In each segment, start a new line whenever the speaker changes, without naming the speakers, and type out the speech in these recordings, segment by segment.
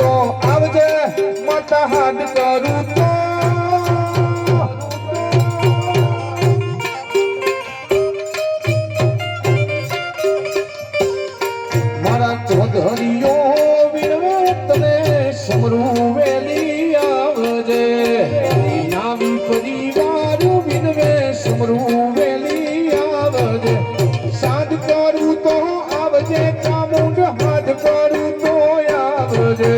તો આવજે માતા હાથ કરું તો મારા ચોધરીઓ વિનવે તને સમરું વેલી આવજે નાવી પરિવાર વિનવે સમરું વેલી આવજે સાધ કરું તો આવજે ચામુંડ હાથ કરું તો આવજે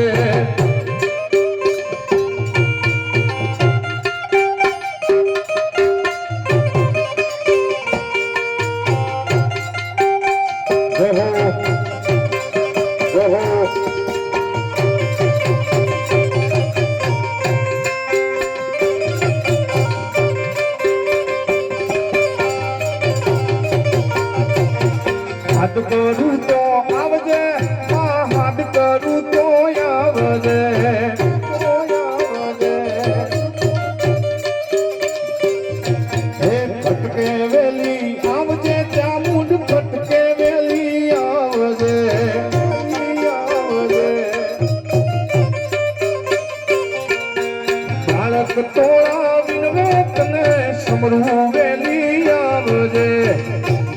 હાથ કરું તો આવજે હાથ કરું તો આવજે હે ફટકે વેલી આવજે ચામુંડ ફટકે વેલી આવજે બાળક તોળા વિનવે તને સમરું વેલી આવજે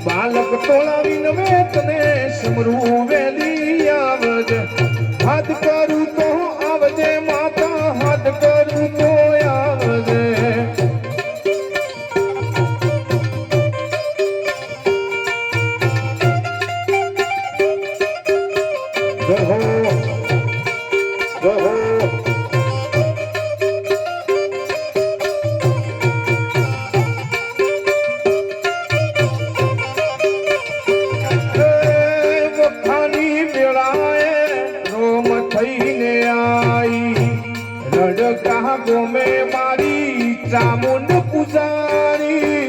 બાલક તોલાવીને વેતને સમરું વેલી આવજે હાથ કરું તો આવજે માતા હાથ કરું તો આવજે જય હો જય હો ગોમે મારી ચામુંડ પૂજારી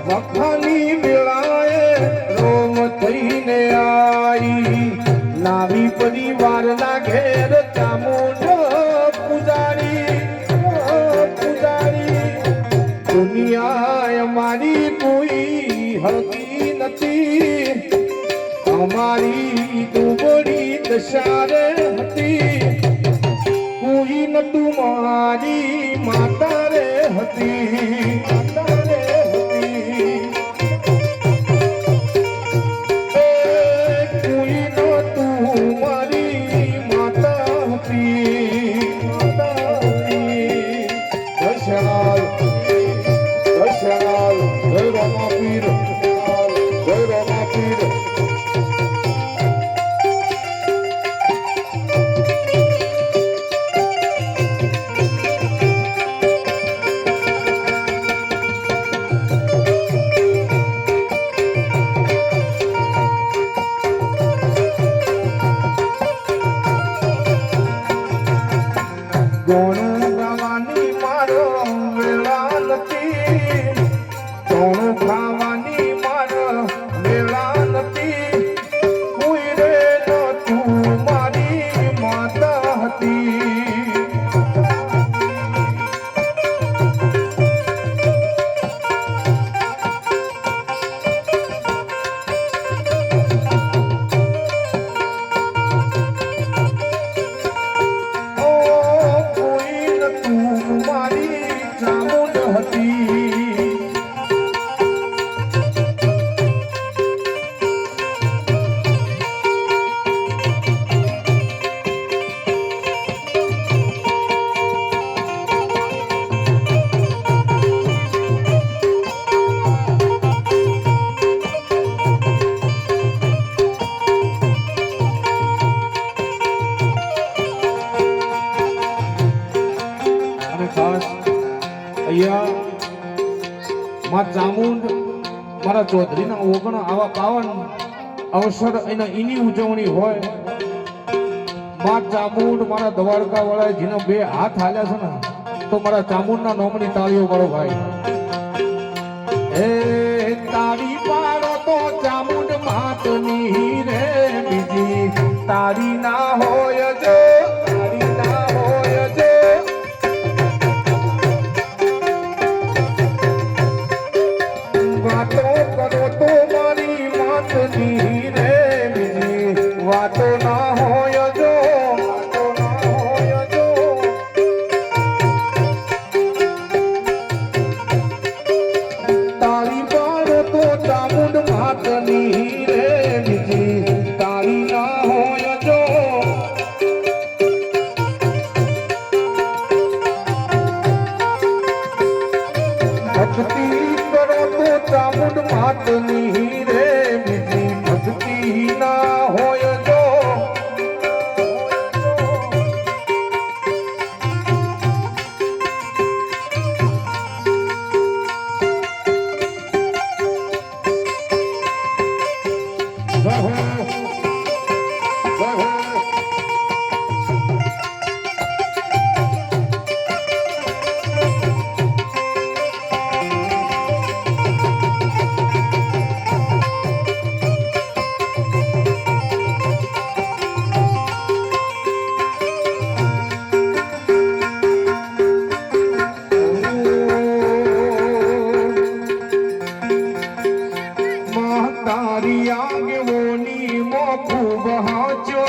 વખાની વેળાએ રોમ થઈને આઈ નાવી પરિવાર ના ઘેર ચામુંડ પૂજારી દુનિયા મારી કોઈ હરતી નથી અમારી દુબળી દશારે હતી કોઈ નતું મારી માતા રે હતી કોઈ નતું મારી માતા હતી દશરાલ દશરાલ જય રામાપીર જય રામાપીર ગોણું ગાવાની મારો વેળા નથી ગોણું ખાવાની મારો વેળા નથી કોઈ રે તું મારી માતા હતી માં ચામુંડ મારા ચૌધરીના ઓગણ આવા પાવન અવસર એની ઉજવણી હોય માં ચામુંડ મારા દ્વારકા વાળા જેનો બે હાથ હાલ્યા છે ને તો મારા ચામુંડના નોમની તાળીઓ વાળો ભાઈ એ તાળી પાડો તો ચામુંડ માતની રે બીજી તારી ના હોય જો તારી ના હોય જો વાતો કરો તો મારી માતની રે બીજી વાતો ના હોય જો તારી બાળ તો ચામુંડ માતની રે બીજી તારી ના હોય જો ભક્તિ કરો તો ચામુંડ માતની રે બીજી ભક્તિ ના હોય જો તારી આગેવોની મો ખૂબ હાચો